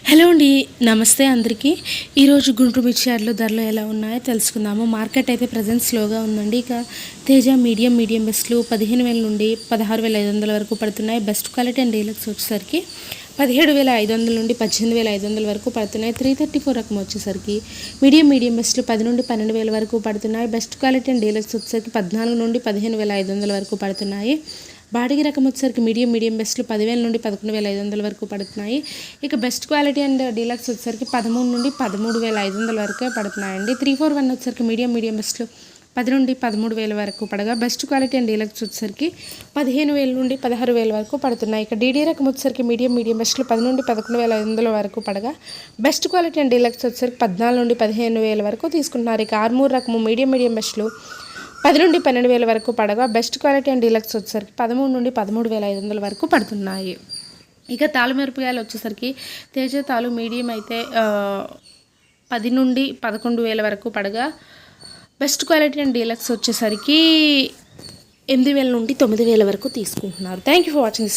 Hello అండి, నమస్తే అందరికీ. ఈరోజు గుంటూరు మిర్చి యార్డ్లో ధరలు ఎలా ఉన్నాయో తెలుసుకుందాము. మార్కెట్ అయితే ప్రజెంట్ స్లోగా ఉందండి. ఇక తేజ మీడియం బెస్ట్లు 15,000 నుండి 16,500 వరకు పడుతున్నాయి. బెస్ట్ క్వాలిటీ అండ్ డీలక్స్ వచ్చేసరికి 17,500 నుండి 18,500 వరకు పడుతున్నాయి. 334 రకం వచ్చేసరికి మీడియం బెస్ట్లు 10 నుండి 12,000 వరకు పడుతున్నాయి. బెస్ట్ క్వాలిటీ అండ్ డీలక్స్ వచ్చేసరికి 14 నుండి 15,500 వరకు పడుతున్నాయి. బాడిగి రకం వచ్చేసరికి మీడియం బెస్ట్లు 10,000 నుండి 11,500 వరకు పడుతున్నాయి. ఇక బెస్ట్ క్వాలిటీ అండ్ డీలక్స్ వచ్చేసరికి 13 నుండి 13,500 వరకు పడుతున్నాయండి. 341 వచ్చేసరికి మీడియం బెస్ట్లు 10 నుండి 13,000 వరకు పడగా బెస్ట్ క్వాలిటీ అండ్ డీలక్స్ వచ్చేసరికి 15,000 నుండి 16,000 వరకు పడుతున్నాయి. ఇక డీడీ రకం వచ్చేసరికి మీడియం బెస్ట్లు 10 నుండి 11,500 వరకు పడగా బెస్ట్ క్వాలిటీ అండ్ డీలక్స్ వచ్చేసరికి 14 నుండి 15,000 వరకు తీసుకుంటున్నారు. ఇక ఆర్మూర్ రకము మీడియం బెస్ట్లు 10 నుండి 12,000 వరకు పడగా బెస్ట్ క్వాలిటీ అండ్ డీలక్స్ వచ్చేసరికి 13 నుండి 13,500 వరకు పడుతున్నాయి. ఇక తాళమిరపకాయలు వచ్చేసరికి తేజ తాలు మీడియం అయితే 10 నుండి 11,000 వరకు పడగా బెస్ట్ క్వాలిటీ అండ్ డీలక్స్ వచ్చేసరికి 8,000 నుండి 9,000 వరకు తీసుకుంటున్నారు. Thank you for watching this.